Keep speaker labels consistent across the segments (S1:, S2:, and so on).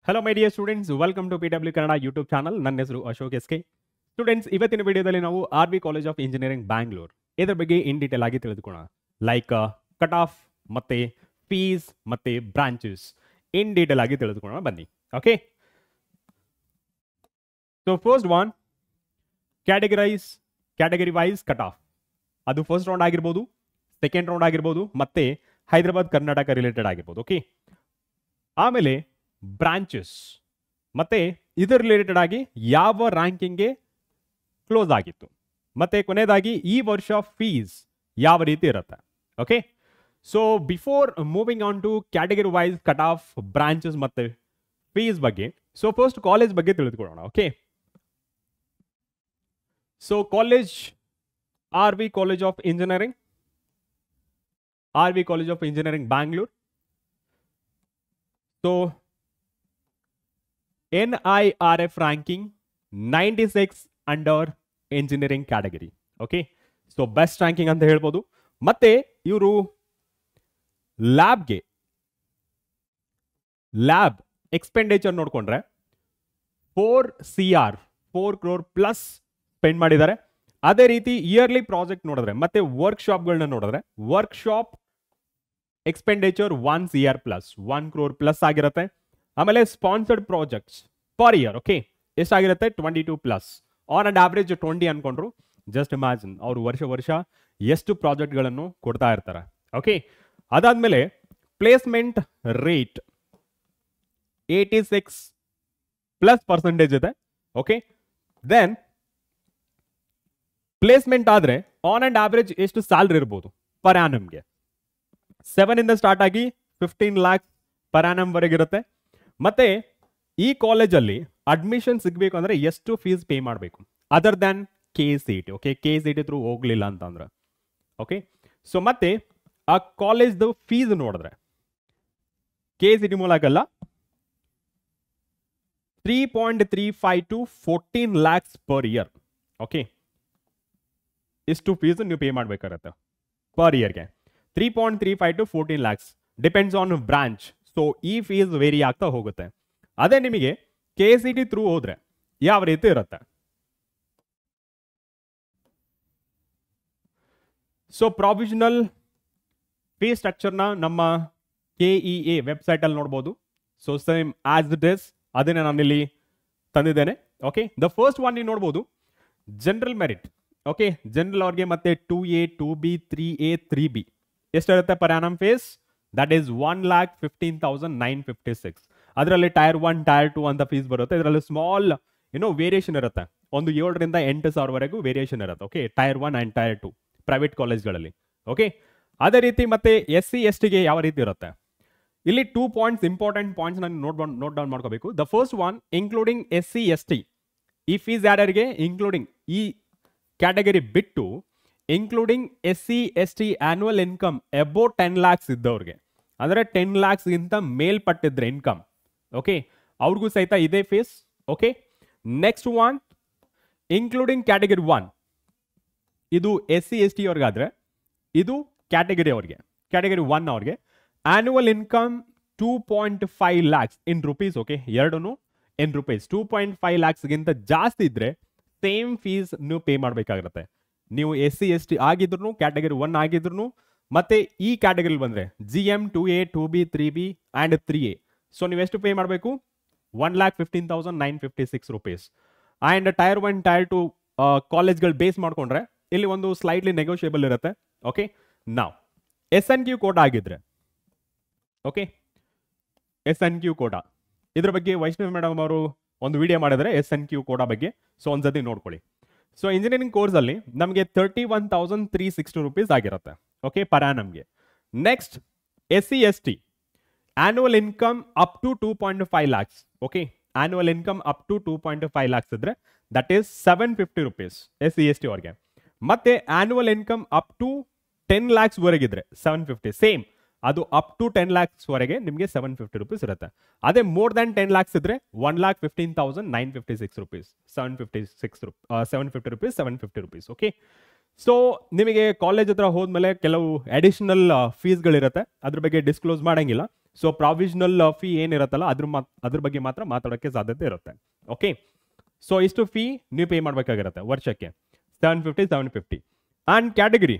S1: Hello my dear students, welcome to PW Kannada YouTube channel. ನನ್ನ ಹೆಸರು Ashok S K. Students, ಇವತ್ತಿನ ವಿಡಿಯೋದಲ್ಲಿ ನಾವು R V. College of engineering Bangalore ಇದರ ಬಗ್ಗೆ ಇನ್ ಡೀಟೇಲ್ ಆಗಿ ತಿಳಿದುಕೊಳ್ಳೋಣ. ಲೈಕ್ ಕಟ್ ಆಫ್ ಮತ್ತೆ ಫೀಸ್ ಮತ್ತೆ ಬ್ರಾಂಚಸ್ ಇನ್ ಡೀಟೇಲ್ ಆಗಿ ತಿಳಿದುಕೊಳ್ಳೋಣ ಬನ್ನಿ. Okay, so first one category wise cut off. ಅದು ಫಸ್ಟ್ ರೌಂಡ್ ಆಗಿರ್ಬೋದು, ಸೆಕೆಂಡ್ ರೌಂಡ್ ಆಗಿರ್ಬೋದು, ಮತ್ತೆ ಹೈದರಾಬಾದ್ ಕರ್ನಾಟಕ ರಿಲೇಟೆಡ್ ಆಗಿರ್ಬೋದು. ಓಕೆ, ಆಮೇಲೆ ಬ್ರಾಂಚಸ್ ಮತ್ತೆ ಇದರ ರಿಲೇಟೆಡ್ ಆಗಿ ಯಾವ ರ್ಯಾಂಕಿಂಗ್ಗೆ ಕ್ಲೋಸ್ ಆಗಿತ್ತು, ಮತ್ತೆ ಕೊನೆಯದಾಗಿ ಈ ವರ್ಷ ಫೀಸ್ ಯಾವ ರೀತಿ ಇರುತ್ತೆ. Okay, so before moving on to category wise cut off, branches ಮತ್ತೆ ಫೀಸ್ ಬಗ್ಗೆ, ಸೊ ಫಸ್ಟ್ ಕಾಲೇಜ್ ಬಗ್ಗೆ ತಿಳಿದುಕೊಳ್ಳೋಣ. ಓಕೆ, ಸೊ ಕಾಲೇಜ್ ಆರ್.ವಿ. ಕಾಲೇಜ್ ಆಫ್ ಇಂಜಿನಿಯರಿಂಗ್, ಆರ್.ವಿ. College of engineering Bangalore. So NIRF ranking 96 under engineering category. Okay, so best ranking ಅಂತ ಹೇಳ್ಬೋದು. ಮತ್ತೆ ಇವರು ಲ್ಯಾಬ್ ಎಕ್ಸ್ಪೆಂಡಿಚರ್ ನೋಡ್ಕೊಂಡ್ರೆ 4 crore ಪ್ಲಸ್ ಸ್ಪೆಂಡ್ ಮಾಡಿದ್ದಾರೆ. ಅದೇ ರೀತಿ ಇಯರ್ಲಿ ಪ್ರಾಜೆಕ್ಟ್ ನೋಡಿದ್ರೆ ಮತ್ತೆ ವರ್ಕ್ಶಾಪ್ಗಳನ್ನ ನೋಡಿದ್ರೆ workshop expenditure 1 CR plus 1 crore plus ಆಗಿರುತ್ತೆ. ಆಮೇಲೆ sponsored projects per year okay ಎಷ್ಟಾಗಿರುತ್ತೆ 22 ಪ್ಲಸ್, ಆನ್ ಅಂಡ್ ಆವ್ರೇಜ್ 20 ಅನ್ಕೊಂಡ್ರು. ಜಸ್ಟ್ ಇಮ್ಯಾಜಿನ್ ಅವರು ವರ್ಷ ಎಷ್ಟು ಪ್ರಾಜೆಕ್ಟ್ಗಳನ್ನು ಕೊಡ್ತಾ ಇರ್ತಾರೆ. ಓಕೆ, ಅದಾದ್ಮೇಲೆ ಪ್ಲೇಸ್ಮೆಂಟ್ ರೇಟ್ 86+% ಇದೆ. ಓಕೆ, ದೆನ್ ಪ್ಲೇಸ್ಮೆಂಟ್ ಆದ್ರೆ ಆನ್ ಅಂಡ್ ಆವ್ರೇಜ್ ಎಷ್ಟು ಸ್ಯಾಲ್ರಿ ಇರ್ಬೋದು ಪರ್ ಆ್ಯನಮ್ಗೆ 7 ಇಂದ ಸ್ಟಾರ್ಟ್ ಆಗಿ 15 lakhs ಪರ್ ಆ್ಯನಮ್ ವರೆಗಿರುತ್ತೆ. ಮತ್ತೆ ಈ ಕಾಲೇಜಲ್ಲಿ ಅಡ್ಮಿಷನ್ ಸಿಗಬೇಕು ಅಂದ್ರೆ ಎಷ್ಟು ಫೀಸ್ ಪೇ ಮಾಡಬೇಕು other than KCET. Okay, KCET through ಹೋಗ್ಲಿಲ್ಲ ಅಂತಂದ್ರೆ. ಓಕೆ, ಸೊ ಮತ್ತೆ ಆ ಕಾಲೇಜ್ದು ಫೀಸ್ ನೋಡಿದ್ರೆ KCET ಮೂಲಕಲ್ಲ 3.35 to 14 lakhs per year. Okay, ಇಷ್ಟು ಫೀಸ್ ನೀವು ಪೇ ಮಾಡಬೇಕಾಗತ್ತೆ ಪರ್ ಇಯರ್ಗೆ. 3.35 to 14 lakhs depends on branch. So ಈ ಫೀಸ್ ವೇರಿ ಆಗ್ತಾ ಹೋಗುತ್ತೆ. ಅದೇ ನಿಮಗೆ KCET ಥ್ರೂ ಹೋದ್ರೆ ಯಾವ ರೀತಿ ಇರುತ್ತೆ. ಸೊ ಪ್ರಾವಿಷನಲ್ ಫೀ ಸ್ಟ್ರಕ್ಚರ್ನ ನಮ್ಮ KEA ವೆಬ್ಸೈಟ್ ಅಲ್ಲಿ ನೋಡ್ಬೋದು. So same as it is ಅದನ್ನೇ ನಾನು ಇಲ್ಲಿ ತಂದಿದ್ದೇನೆ. ಓಕೆ, ದ ಫಸ್ಟ್ ಒನ್ ನೀವು ನೋಡ್ಬೋದು ಜನರಲ್ ಮೆರಿಟ್. ಓಕೆ, ಜನರಲ್ ಅವ್ರಿಗೆ ಮತ್ತೆ 2A 2B 3A 3B ಎಷ್ಟಿರುತ್ತೆ per annum fees, that is 1,15,956. ಅದರಲ್ಲಿ ಟೈರ್ 1 ಟೈರ್ 2 ಅಂತ ಫೀಸ್ ಬರುತ್ತೆ. ಇದರಲ್ಲಿ ಸ್ಮಾಲ್ ವೇರಿಯೇಷನ್ ಇರುತ್ತೆ, ಒಂದು 7 ರಿಂದ 8 ಸಾವಿರವರೆಗೂ ವೇರಿಯೇಷನ್ ಇರುತ್ತೆ. Okay, tier 1 and tier 2 private ಕಾಲೇಜ್ಗಳಲ್ಲಿ. ಓಕೆ, ಅದೇ ರೀತಿ ಮತ್ತೆ SC/ST ಗೆ ಯಾವ ರೀತಿ ಇರುತ್ತೆ, ಇಲ್ಲಿ 2 ಪಾಯಿಂಟ್ಸ್ ಇಂಪಾರ್ಟೆಂಟ್ ಪಾಯಿಂಟ್ಸ್ ನಾನು ನೋಟ್ ಡೌನ್ ಮಾಡ್ಕೋಬೇಕು. The first one including SC/ST ಈ ಫೀಸ್ ಯಾರ್ಯಾರಿಗೆ ಇನ್ಕ್ಲೂಡಿಂಗ್ ಈ ಕ್ಯಾಟಗರಿ ಬಿಟ್ಟು including SC/ST annual income above 10 lakhs ಇದ್ದವ್ರಿಗೆ, ಅಂದರೆ 10 lakhs ಗಿಂತ ಮೇಲ್ಪಟ್ಟಿದ್ರೆ ಇನ್ಕಮ್, ಓಕೆ, ಅವ್ರಿಗೂ ಸಹಿತ ಇದೇ fees. Okay, next one including category 1, ಇದು SC/ST ಅವ್ರಿಗಾದ್ರೆ ಇದು ಕ್ಯಾಟಗರಿ ಅವ್ರಿಗೆ, ಕ್ಯಾಟಗರಿ 1 ಅವ್ರಿಗೆ annual income 2.5 lakhs in rupees. Okay, ಎರಡೂ ಇನ್ ರುಪೀಸ್. 2.5 lakhs ಗಿಂತ ಜಾಸ್ತಿ ಇದ್ರೆ ಸೇಮ್ ಫೀಸ್ ನೀವು ಪೇ ಮಾಡಬೇಕಾಗಿರುತ್ತೆ. ನೀವು SC/ST ಆಗಿದ್ರು, ಕ್ಯಾಟಗರಿ 1 ಆಗಿದ್ರು, ಮತ್ತೆ ಈ ಕ್ಯಾಟಗರಿ ಬಂದ್ರೆ GM 2A 2B 3B and 3A. So ನೀವು ಎಷ್ಟು ಪೇ ಮಾಡಬೇಕು 1,15,956 rupees. ಅಂಡ್ ಟೈರ್ 1 ಟೈರ್ 2 ಕಾಲೇಜ್ಗಳು ಬೇಸ್ ಮಾಡ್ಕೊಂಡ್ರೆ ಇಲ್ಲಿ ಒಂದು ಸ್ಲೈಟ್ಲಿ ನೆಗೋಷಿಯಬಲ್ ಇರುತ್ತೆ. ಓಕೆ, ನಾವು SNQ ಕೋಟಾ ಆಗಿದ್ರೆ, ಓಕೆ, SNQ ಕೋಟಾ ಇದ್ರ ಬಗ್ಗೆ ವೈಷ್ಣವಿ ಮೇಡಮ್ ಅವರು ಒಂದು ವಿಡಿಯೋ ಮಾಡಿದ್ರೆ SNQ ಕೋಟಾ ಬಗ್ಗೆ. ಸೊ ಒಂದ್ಸತಿ ನೋಡ್ಕೊಳ್ಳಿ. ಸೊ ಇಂಜಿನಿಯರಿಂಗ್ ಕೋರ್ಸ್ ಅಲ್ಲಿ ನಮಗೆ 31,360 rupees ಆಗಿರುತ್ತೆ. ಓಕೆ, ಪರ್ ಆ್ಯನಮ್ಗೆ. Next SC/ST annual income up to 2.5 lakhs. Okay, annual income up to 2.5 lakhs ಇದ್ರೆ ದಟ್ ಈಸ್ 750 rupees SC/ST ಅವ್ರಿಗೆ. ಮತ್ತೆ annual income up to 10 lakhs ವರೆಗಿದ್ರೆ 750. ಸೇಮ್ ಅದು ಅಪ್ ಟು 10 lakhs ವರೆಗೆ ನಿಮಗೆ 750 rupees ಇರುತ್ತೆ. ಅದೇ ಮೋರ್ ದನ್ 10 lakhs ಇದ್ರೆ 1,15,956 rupees, 750 rupees. ಓಕೆ, ಸೊ ನಿಮಗೆ ಕಾಲೇಜ್ ಹತ್ರ ಹೋದ್ಮೇಲೆ ಕೆಲವು ಅಡಿಷನಲ್ ಫೀಸ್ಗಳಿರುತ್ತೆ, ಅದ್ರ ಬಗ್ಗೆ ಡಿಸ್ಕ್ಲೋಸ್ ಮಾಡಂಗಿಲ್ಲ. ಸೊ ಪ್ರಾವಿಷನಲ್ ಫೀ ಏನಿರುತ್ತಲ್ಲ ಅದ್ರ ಬಗ್ಗೆ ಮಾತ್ರ ಮಾತಾಡೋಕ್ಕೆ ಸಾಧ್ಯತೆ ಇರುತ್ತೆ. ಓಕೆ, ಸೊ ಇಷ್ಟು ಫೀ ನೀವು ಪೇ ಮಾಡಬೇಕಾಗಿರುತ್ತೆ ವರ್ಷಕ್ಕೆ, 750 ಆ್ಯಂಡ್ ಕ್ಯಾಟಗರಿ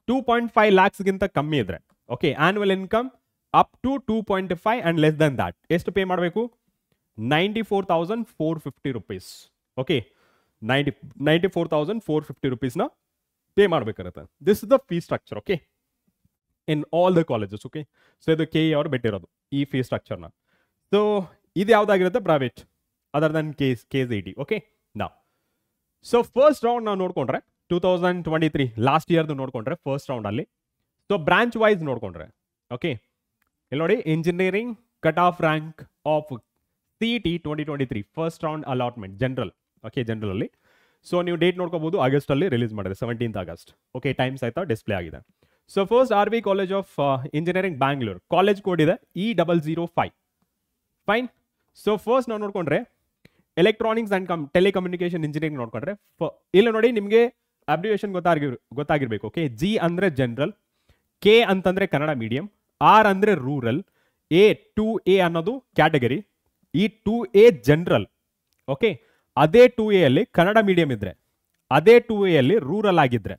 S1: 2.5 lakhsಗಿಂತ ಕಮ್ಮಿ ಇದ್ರೆ, okay, annual income up to 2.5 and less than that ಎಷ್ಟು ಪೇ ಮಾಡಬೇಕು? 94,450 rupees. ಓಕೆ, 94,450 rupeesನ ಪೇ ಮಾಡಬೇಕಾಗುತ್ತೆ. This is the fee structure. Okay, in all the colleges. Okay, so ಇದು ಕೆ ಇ ಅವರು ಬಿಟ್ಟಿರೋದು ಈ ಫೀ ಸ್ಟ್ರಕ್ಚರ್ನ. ಸೊ ಇದು ಯಾವ್ದಾಗಿರುತ್ತೆ? Private other than KZED. Okay, ನಾವು ಸೊ ಫಸ್ಟ್ ರೌಂಡ್ ನಾವು ನೋಡ್ಕೊಂಡ್ರೆ 2023 ಲಾಸ್ಟ್ ಇಯರ್ದು ನೋಡ್ಕೊಂಡ್ರೆ ಫಸ್ಟ್ ರೌಂಡಲ್ಲಿ, ಸೊ ಬ್ರಾಂಚ್ ವೈಸ್ ನೋಡ್ಕೊಂಡ್ರೆ, ಓಕೆ, ಇಲ್ಲಿ ನೋಡಿ engineering cut off rank of CET 2023 first round allotment general. Okay, ಜನರಲಲ್ಲಿ ಸೊ ನೀವು ಡೇಟ್ ನೋಡ್ಕೋಬಹುದು, ಆಗಸ್ಟಲ್ಲಿ ರಿಲೀಸ್ ಮಾಡಿದೆ, 17th ಆಗಸ್ಟ್. ಓಕೆ, ಟೈಮ್ಸ್ ಆಯ್ತಾ ಡಿಸ್ಪ್ಲೇ ಆಗಿದೆ. So first RV college of engineering Bangalore, college code ಇದೆ E005. ಫೈನ್. ಸೊ ಫಸ್ಟ್ ನಾವು ನೋಡ್ಕೊಂಡ್ರೆ ಎಲೆಕ್ಟ್ರಾನಿಕ್ಸ್ ಆ್ಯಂಡ್ ಟೆಲಿಕಮ್ಯುನಿಕೇಶನ್ ಇಂಜಿನಿಯರಿಂಗ್ ನೋಡ್ಕೊಂಡ್ರೆ, ಇಲ್ಲಿ ನೋಡಿ ನಿಮಗೆ ಅಬ್ರಿವೇಷನ್ ಗೊತ್ತಾಗಿರ್ಬೇಕು. ಓಕೆ, G ಅಂದರೆ ಜನರಲ್, K ಅಂತಂದ್ರೆ ಕನ್ನಡ ಮೀಡಿಯಂ, R ಅಂದರೆ ರೂರಲ್, A2A ಅನ್ನೋದು ಕ್ಯಾಟಗರಿ, ಈ 2A ಜನರಲ್. ಓಕೆ, ಅದೇ 2A ಅಲ್ಲಿ ಕನ್ನಡ ಮೀಡಿಯಂ ಇದ್ರೆ, ಅದೇ 2A ಅಲ್ಲಿ ರೂರಲ್ ಆಗಿದ್ರೆ,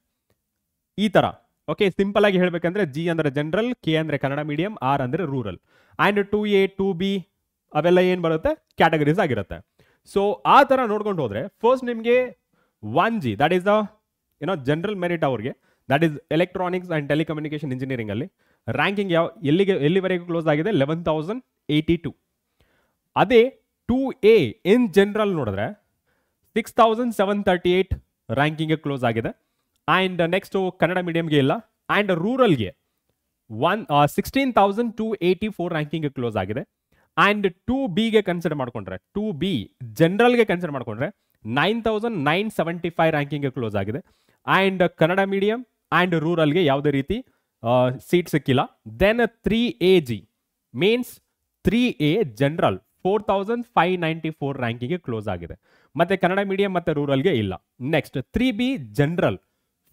S1: ಈ ತರ. ಓಕೆ, ಸಿಂಪಲ್ ಆಗಿ ಹೇಳ್ಬೇಕಂದ್ರೆ G ಅಂದ್ರೆ ಜನರಲ್, K ಅಂದ್ರೆ ಕನ್ನಡ ಮೀಡಿಯಂ, R ಅಂದ್ರೆ ರೂರಲ್, ಆ್ಯಂಡ್ 2A 2B ಅವೆಲ್ಲ ಏನು ಬರುತ್ತೆ? ಕ್ಯಾಟಗರೀಸ್ ಆಗಿರುತ್ತೆ. ಸೊ ಆ ಥರ ನೋಡ್ಕೊಂಡು ಹೋದ್ರೆ ಫಸ್ಟ್ ನಿಮಗೆ 1G that is the general merit ಅವ್ರಿಗೆ, that is electronics and telecommunication engineering ಅಲ್ಲಿ ರ್ಯಾಂಕಿಂಗ್ ಎಲ್ಲಿವರೆಗೂ ಕ್ಲೋಸ್ ಆಗಿದೆ? 11,082. ಅದೇ 2A ಇನ್ ಜನರಲ್ ನೋಡಿದ್ರೆ 6,738 ರ್ಯಾಂಕಿಂಗ್ಗೆ ಕ್ಲೋಸ್ ಆಗಿದೆ. ಆ್ಯಂಡ್ ನೆಕ್ಸ್ಟ್ ಕನ್ನಡ ಮೀಡಿಯಂಗೆ ಇಲ್ಲ, ಆ್ಯಂಡ್ ರೂರಲ್ಗೆ 16,284 ರ್ಯಾಂಕಿಂಗ್ಗೆ ಕ್ಲೋಸ್ ಆಗಿದೆ. ಆ್ಯಂಡ್ 2Bಗೆ ಕನ್ಸಿಡರ್ ಮಾಡ್ಕೊಂಡ್ರೆ, 2B ಜನರಲ್ಗೆ ಕನ್ಸಿಡರ್ ಮಾಡ್ಕೊಂಡ್ರೆ 9,975 ರ್ಯಾಂಕಿಂಗ್ಗೆ ಕ್ಲೋಸ್ ಆಗಿದೆ. ಆ್ಯಂಡ್ ಕನ್ನಡ ಮೀಡಿಯಂ ಆ್ಯಂಡ್ ರೂರಲ್ಗೆ ಯಾವುದೇ ರೀತಿ ಸೀಟ್ ಸಿಕ್ಕಿಲ್ಲ. Then 3AG means 3A general 4,594 ರ್ಯಾಂಕಿಂಗ್ಗೆ close ಆಗಿದೆ. ಮತ್ತೆ ಕನ್ನಡ ಮೀಡಿಯಂ ಮತ್ತೆ ರೂರಲ್ಗೆ ಇಲ್ಲ. Next 3B general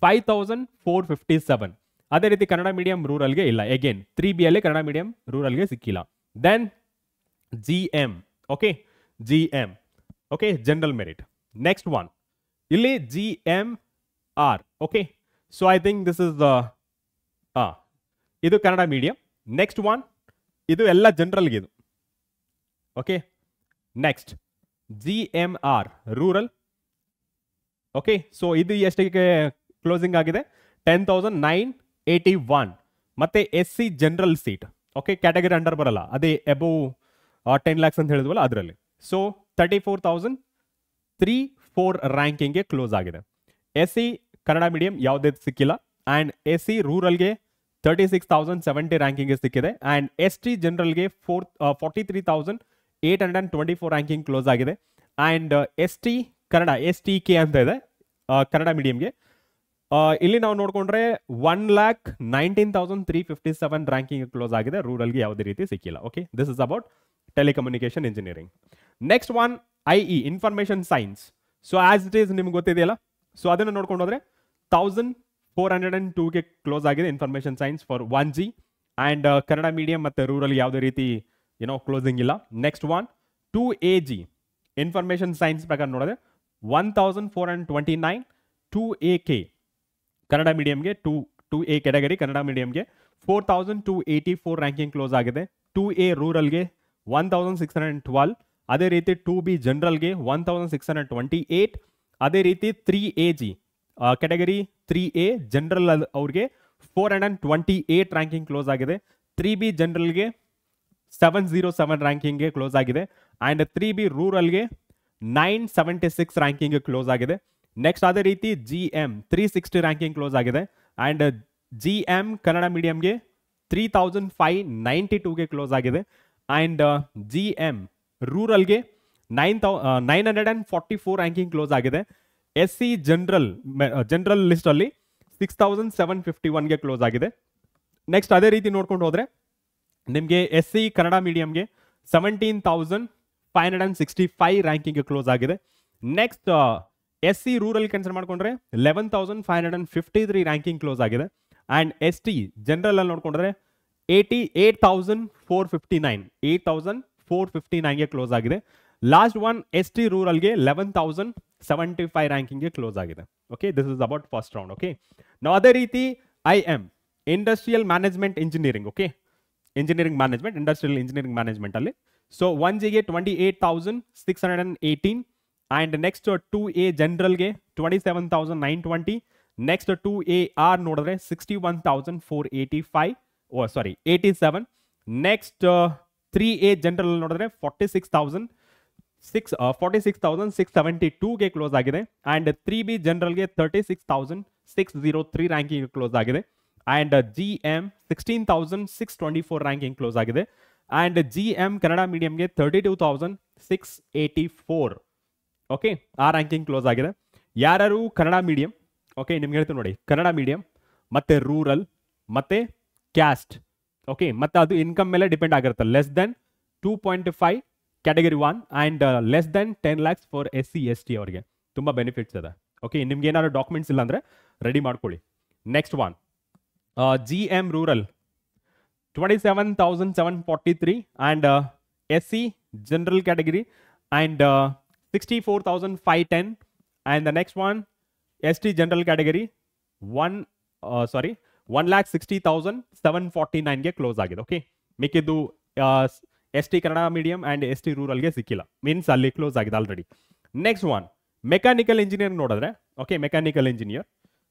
S1: 5,457. ಅದೇ ರೀತಿ ಕನ್ನಡ ಮೀಡಿಯಂ ರೂರಲ್ಗೆ ಇಲ್ಲ. ಅಗೇನ್ 3B ಅಲ್ಲಿ ಕನ್ನಡ ಮೀಡಿಯಂ ರೂರಲ್ಗೆ ಸಿಕ್ಕಿಲ್ಲ. Then GM. Okay, GM. Okay, general merit. Next one ಇಲ್ಲಿ GMR. Okay, so I think this is ಇದು ಕನ್ನಡ ಮೀಡಿಯಂ. ನೆಕ್ಸ್ಟ್ ಒನ್ ಇದು ಎಲ್ಲ ಜನರಲ್ಗೆ ಇದು. Okay, next GMR rural. Okay, so ಇದು ಎಷ್ಟಕ್ಕೆ ಕ್ಲೋಸಿಂಗ್ ಆಗಿದೆ? 10,981. ಮತ್ತೆ SC general seat. Okay, category under ಬರಲ್ಲ, ಅದೇ ಅಬೋವ್ 10 lakhs ಅಂತ ಹೇಳಿದ್ವಲ್ಲ ಅದರಲ್ಲಿ. ಸೊ 34,304 ರ್ಯಾಂಕಿಂಗ್ಗೆ ಕ್ಲೋಸ್ ಆಗಿದೆ. SC ಕನ್ನಡ ಮೀಡಿಯಂ ಯಾವುದೇ ಸಿಕ್ಕಿಲ್ಲ. ಆ್ಯಂಡ್ SC ರೂರಲ್ಗೆ 36,070 ರ್ಯಾಂಕಿಂಗ್ಗೆ ಸಿಕ್ಕಿದೆ. ಆ್ಯಂಡ್ ST ಜನರಲ್ಗೆ 43,824 ರ್ಯಾಂಕಿಂಗ್ ಕ್ಲೋಸ್ ಆಗಿದೆ. ಆ್ಯಂಡ್ ST ಕನ್ನಡ STK ಅಂತ ಇದೆ ಕನ್ನಡ ಮೀಡಿಯಂಗೆ. ಇಲ್ಲಿ ನಾವು ನೋಡ್ಕೊಂಡ್ರೆ 1,19,357 ರ್ಯಾಂಕಿಂಗ್ ಕ್ಲೋಸ್ ಆಗಿದೆ. ರೂರಲ್ಗೆ ಯಾವುದೇ ರೀತಿ ಸಿಕ್ಕಿಲ್ಲ. Okay, this is about telecommunication engineering. Next one IE information science. So as it is ನಿಮ್ಗೆ ಗೊತ್ತಿದೆಯಲ್ಲ, ಸೊ ಅದನ್ನು ನೋಡ್ಕೊಂಡು ಹೋದ್ರೆ 1,402ಗೆ ಕ್ಲೋಸ್ ಆಗಿದೆ information science for 1G. And Kannada medium ಮತ್ತು ರೂರಲ್ ಯಾವುದೇ ರೀತಿ ಕ್ಲೋಸಿಂಗ್ ಇಲ್ಲ. Next one 2AG information science ಪ್ರಕಾರ ನೋಡಿದ್ರೆ 1,429. 2AK ಕನ್ನಡ ಮೀಡಿಯಂಗೆ 2A ಕ್ಯಾಟಗರಿ ಕನ್ನಡ ಮೀಡಿಯಂಗೆ 4,284 ರ್ಯಾಂಕಿಂಗ್ ಕ್ಲೋಸ್ ಆಗಿದೆ. 2A ರೂರಲ್ಗೆ 1,612. ಅದೇ ರೀತಿ 2B ಜನರಲ್ಗೆ 1,628. ಅದೇ ರೀತಿ 3AG ಕ್ಯಾಟಗರಿ 3A ಜನರಲ್ ಅವ್ರಿಗೆ 428 ರ್ಯಾಂಕಿಂಗ್ ಕ್ಲೋಸ್ ಆಗಿದೆ. 3B ಜನರಲ್ಗೆ 707 ರ್ಯಾಂಕಿಂಗ್ಗೆ ಕ್ಲೋಸ್ ಆಗಿದೆ. ಆ್ಯಂಡ್ 3B ರೂರಲ್ಗೆ 976 ರ್ಯಾಂಕಿಂಗ್ಗೆ ಕ್ಲೋಸ್ ಆಗಿದೆ. ನೆಕ್ಸ್ಟ್ ಅದೇ ರೀತಿ GM 360 ರ್ಯಾಂಕಿಂಗ್ ಕ್ಲೋಸ್ ಆಗಿದೆ. ಆ್ಯಂಡ್ GM ಕನ್ನಡ ಮೀಡಿಯಂಗೆ 3,592ಗೆ ಕ್ಲೋಸ್ ಆಗಿದೆ. ಆ್ಯಂಡ್ GM ರೂರಲ್ಗೆ 944 ರ್ಯಾಂಕಿಂಗ್ ಕ್ಲೋಸ್ ಆಗಿದೆ. SC ಜನರಲ್ ಲಿಸ್ಟಲ್ಲಿ 6,751ಗೆ ಕ್ಲೋಸ್ ಆಗಿದೆ. ನೆಕ್ಸ್ಟ್ ಅದೇ ರೀತಿ ನೋಡ್ಕೊಂಡು ಹೋದರೆ ನಿಮಗೆ SC ಕನ್ನಡ ಮೀಡಿಯಂಗೆ 17,565 ರ್ಯಾಂಕಿಂಗ್ಗೆ ಕ್ಲೋಸ್ ಆಗಿದೆ. ನೆಕ್ಸ್ಟ್ SC ರೂರಲ್ ಕನ್ಸಿಡರ್ ಮಾಡ್ಕೊಂಡ್ರೆ 11,553 ರ್ಯಾಂಕಿಂಗ್ ಕ್ಲೋಸ್ ಆಗಿದೆ. ಆ್ಯಂಡ್ ST ಜನರಲ್ ಅಲ್ಲಿ ನೋಡ್ಕೊಂಡ್ರೆ 88,459 8,459ಗೆ ಕ್ಲೋಸ್ ಆಗಿದೆ. ಲಾಸ್ಟ್ ಒನ್ ಎಸ್ ಟಿ ರೂರಲ್ಗೆ 11,075 ರ್ಯಾಂಕಿಂಗ್ಗೆ ಕ್ಲೋಸ್ ಆಗಿದೆ. Okay, this is about first round. Okay, ನಾವು ಅದೇ ರೀತಿ IM industrial management engineering. Okay, engineering management, industrial engineering management ಅಲ್ಲಿ ಸೊ 1Gಗೆ 28,618 ಅಂಡ್ ನೆಕ್ಸ್ಟ್ 2A ಜನರಲ್ಗೆ 27,920. ನೆಕ್ಸ್ಟ್ 2AR ನೋಡಿದ್ರೆ 61,485 87. ನೆಕ್ಸ್ಟ್ 3A ಜನರಲ್ ನೋಡಿದ್ರೆ 46,672ಗೆ ಕ್ಲೋಸ್ ಆಗಿದೆ. ಅಂಡ್ 3B ಜನರಲ್ಗೆ 36,603 ರ್ಯಾಂಕಿಂಗ್ ಕ್ಲೋಸ್ ಆಗಿದೆ. ಅಂಡ್ GM 16,624 ರ್ಯಾಂಕಿಂಗ್ ಕ್ಲೋಸ್ ಆಗಿದೆ. And GM Kannada ಮೀಡಿಯಂಗೆ 32,684. ಓಕೆ, ಆ ರ್ಯಾಂಕಿಂಗ್ ಕ್ಲೋಸ್ ಆಗಿದೆ. ಯಾರು ಕನ್ನಡ ಮೀಡಿಯಂ, ಓಕೆ ನಿಮ್ಗೆ ಹೇಳ್ತೀನಿ ನೋಡಿ, ಕನ್ನಡ ಮೀಡಿಯಂ ಮತ್ತೆ ರೂರಲ್ ಮತ್ತೆ ಕ್ಯಾಸ್ಟ್. ಓಕೆ, ಮತ್ತೆ ಅದು ಇನ್ಕಮ್ ಮೇಲೆ ಡಿಪೆಂಡ್ ಆಗಿರುತ್ತೆ. Less than 2.5 category 1 and less than 10 lakhs for SC ST ಅವರಿಗೆ ತುಂಬಾ ಬೆನಿಫಿಟ್ಸ್ ಇದೆ. ಓಕೆ, ನಿಮ್ಗೆ ಏನಾದ್ರು ಡಾಕ್ಯುಮೆಂಟ್ಸ್ ಇಲ್ಲ ಅಂದ್ರೆ ರೆಡಿ ಮಾಡ್ಕೊಳ್ಳಿ. Next one GM rural 27,743 and SC general category and 64,510 and the next one ST general category 1,60,749 ಗೆ ಕ್ಲೋಸ್ ಆಗಿದೆ. ಓಕೆ, ಮಿಕ್ಕಿದ್ದು ST Kannada medium and ST ರೂರಲ್ಗೆ ಸಿಕ್ಕಿಲ್ಲ, ಮೀನ್ಸ್ ಅಲ್ಲಿ ಕ್ಲೋಸ್ ಆಗಿದೆ already. Next one mechanical engineer ನೋಡಿದ್ರೆ, ಓಕೆ ಮೆಕ್ಯಾನಿಕಲ್ ಇಂಜಿನಿಯರ್,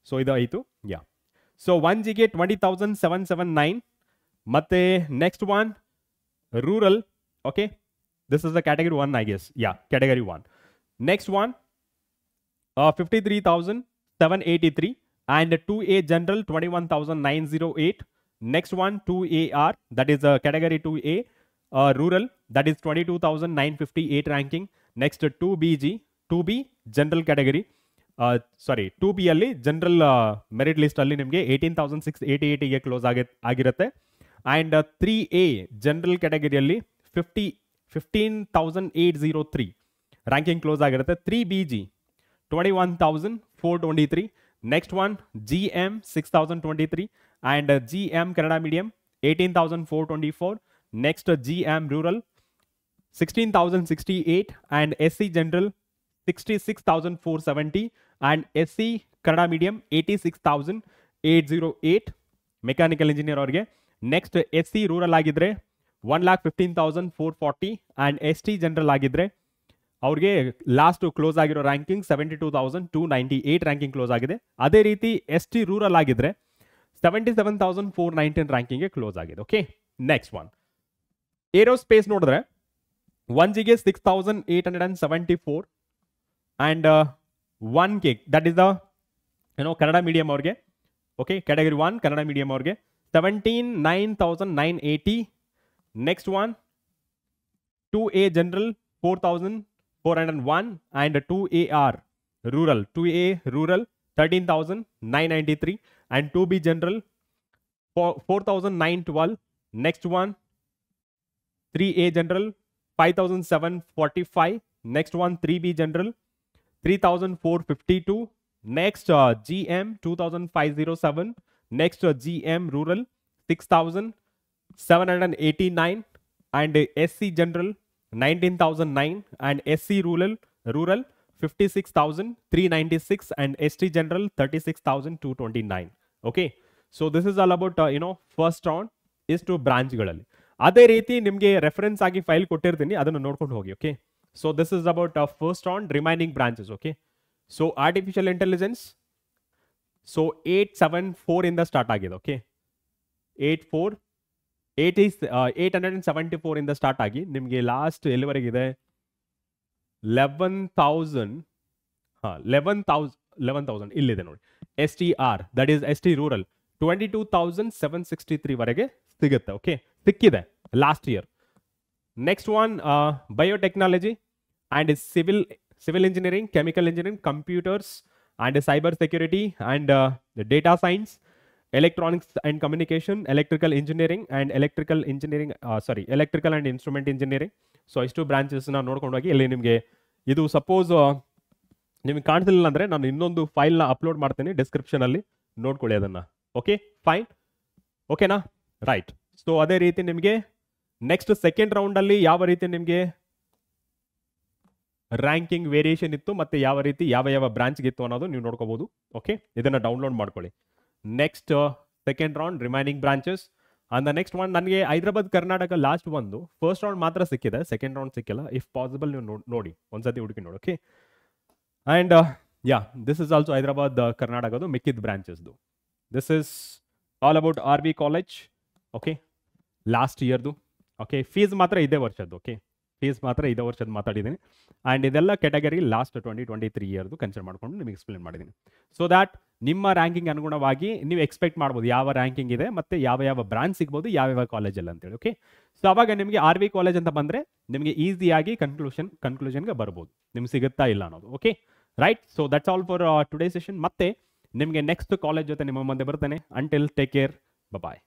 S1: ಸೊ ಇದು ಆಯಿತು. ಯಾ, so 1Gಗೆ 20,779 ಮತ್ತೆ next one rural. Okay, this is the category 1 I guess. Yeah, category 1. Next one 53,783 and 2A general 21,908. next one 2AR, that is category 2A rural, that is 22,958 ranking. next 2B general category, 2B ಅಲ್ಲಿ general merit list ಅಲ್ಲಿ ನಿಮಗೆ 18,688 ಗೆ close ಆಗಿರುತ್ತೆ. And 3A general ಕ್ಯಾಟಗರಿಯಲ್ಲಿ 15,803 ranking close ಆಗಿರುತ್ತೆ. 3BG 21,423. Next one GM 6,023 and GM Kannada medium 18,424. Next GM rural 16,068 and SC general 66,470 and SC Kannada medium 86,808 mechanical engineer ಅವರಿಗೆ. Next SC rural ಆಗಿದ್ರೆ 1,15,440 and ST general ಆಗಿದ್ರೆ ಅವ್ರಿಗೆ ಲಾಸ್ಟ್ ಕ್ಲೋಸ್ ಆಗಿರೋ ranking 72,298 ranking close ಆಗಿದೆ. ಅದೇ ರೀತಿ ST rural ಆಗಿದ್ರೆ 77,419 ರ್ಯಾಂಕಿಂಗ್ಗೆ ಕ್ಲೋಸ್ ಆಗಿದೆ. ಓಕೆ, ನೆಕ್ಸ್ಟ್ ಒನ್ ಏರೋಸ್ಪೇಸ್ ನೋಡಿದ್ರೆ 1Gಗೆ 6,874 and 1K, that is the Kannada medium ಅವ್ರಿಗೆ. ಓಕೆ, ಕ್ಯಾಟಗರಿ 1 ಕನ್ನಡ ಮೀಡಿಯಂ ಅವ್ರಿಗೆ 17,980. Next one 2A general 4,401 and 2AR rural, 2A rural 13,993 and 2B general 4,912. next one 3A general 5,745. next one 3B general 3,452. next GM 2,507. next GM rural 6,789 and SC general 19,009 and SC rural 56,396 and ST general 36,229. okay, so this is all about first round is to branch ಗಳಲ್ಲಿ. ಅದೇ ರೀತಿ ನಿಮಗೆ reference ಆಗಿ file ಕೊಟ್ಟಿರ್ತೀನಿ, ಅದನ್ನು ನೋಡ್ಕೊಂಡು ಹೋಗಿ. Okay, so this is about first round remaining branches. Okay, so artificial intelligence so 874 ಇಂದ ಸ್ಟಾರ್ಟ್ ಆಗಿದೆ. ಓಕೆ, 874 ಇಂದ ಸ್ಟಾರ್ಟ್ ಆಗಿ ನಿಮಗೆ ಲಾಸ್ಟ್ ಎಲ್ಲಿವರೆಗಿದೆ 11,000 ಇಲ್ಲಿದೆ ನೋಡಿ. STR that is ST rural 22,763 ವರೆಗೆ ಸಿಗುತ್ತೆ. ಓಕೆ, ಸಿಕ್ಕಿದೆ last year. Next one biotechnology and civil engineering, chemical engineering, computers and cyber security and data science, electronics and communication, electrical engineering and electrical and instrument engineering. So ಇಷ್ಟು branches ನ ನೋಡ್ಕೊಂಡು ಹೋಗಿ. ಇಲ್ಲಿ ನಿಮಗೆ ಇದು ಸಪೋಸ್ ನಿಮ್ಗೆ ಕಾಣಿಸಲಿಲ್ಲ ಅಂದ್ರೆ ನಾನು ಇನ್ನೊಂದು ಫೈಲ್ ನ ಅಪ್ಲೋಡ್ ಮಾಡ್ತೀನಿ ಡಿಸ್ಕ್ರಿಪ್ಷನ್ ಅಲ್ಲಿ, ನೋಡ್ಕೊಳ್ಳಿ ಅದನ್ನ. ಓಕೆ, ಫೈನ್, ಓಕೆನಾ, ರೈಟ್. ಸೊ ಅದೇ ರೀತಿ ನಿಮಗೆ ನೆಕ್ಸ್ಟ್ ಸೆಕೆಂಡ್ ರೌಂಡಲ್ಲಿ ಯಾವ ರೀತಿ ನಿಮಗೆ ರ್ಯಾಂಕಿಂಗ್ ವೇರಿಯೇಷನ್ ಇತ್ತು ಮತ್ತು ಯಾವ ರೀತಿ ಯಾವ ಬ್ರಾಂಚ್ಗಿತ್ತು ಅನ್ನೋದು ನೀವು ನೋಡ್ಕೋಬಹುದು. ಓಕೆ, ಇದನ್ನು ಡೌನ್ಲೋಡ್ ಮಾಡ್ಕೊಳ್ಳಿ. Next second round remaining branches and the next one ನನಗೆ ಹೈದರಾಬಾದ್ ಕರ್ನಾಟಕ ಲಾಸ್ಟ್ ಒಂದು ಫಸ್ಟ್ ರೌಂಡ್ ಮಾತ್ರ ಸಿಕ್ಕಿದೆ, ಸೆಕೆಂಡ್ ರೌಂಡ್ ಸಿಕ್ಕಿಲ್ಲ. ಇಫ್ ಪಾಸಿಬಲ್ ನೀವು ನೋಡಿ ಒಂದ್ಸತಿ ಹುಡುಕಿ ನೋಡಿ. Okay, and yeah this is also Hyderabad ಕರ್ನಾಟಕದು ಮಿಕ್ಕಿದ ಬ್ರಾಂಚಸ್ದು. This is all about R V college. Okay, last ಇಯರ್ದು. ಓಕೆ, ಫೀಸ್ ಮಾತ್ರ ಇದೇ ವರ್ಷದ್ದು. ಓಕೆ, ಫೀಸ್ ಮಾತ್ರ ಇದೇ ವರ್ಷದ ಮಾತಾಡಿದ್ದೀನಿ. ಆ್ಯಂಡ್ ಇದೆಲ್ಲ ಕ್ಯಾಟಗರಿ ಲಾಸ್ಟ್ 2023 ಇಯರ್ದು ಕನ್ಸಿಡರ್ ಮಾಡ್ಕೊಂಡು ನಿಮಗೆ ಎಕ್ಸ್ಪ್ಲೇನ್ ಮಾಡಿದ್ದೀನಿ. ಸೊ ದ್ಯಾಟ್ ನಿಮ್ಮ ರ್ಯಾಂಕಿಂಗ್ ಅನುಗುಣವಾಗಿ ನೀವು ಎಕ್ಸ್ಪೆಕ್ಟ್ ಮಾಡ್ಬೋದು ಯಾವ ರ್ಯಾಂಕಿಂಗ್ ಇದೆ ಮತ್ತು ಯಾವ ಬ್ರಾಂಚ್ ಸಿಗ್ಬೋದು ಯಾವ ಕಾಲೇಜಲ್ಲಿ ಅಂತೇಳಿ. ಓಕೆ, ಸೊ ಅವಾಗ ನಿಮಗೆ ಆರ್ ವಿ ಕಾಲೇಜ್ ಅಂತ ಬಂದರೆ ನಿಮಗೆ ಈಸಿಯಾಗಿ ಕನ್ಕ್ಲೂಷನ್ಗೆ ಬರ್ಬೋದು ನಿಮ್ಗೆ ಸಿಗುತ್ತಾ ಇಲ್ಲ ಅನ್ನೋದು. Okay right, so that's all for today session. ಮತ್ತೆ ನಿಮಗೆ ನೆಕ್ಸ್ಟ್ ಕಾಲೇಜ್ ಜೊತೆ ನಿಮ್ಮ ಮುಂದೆ ಬರ್ತೇನೆ. ಅಂಟಿಲ್ ಟೇಕ್ ಕೇರ್, ಬಾಯ್.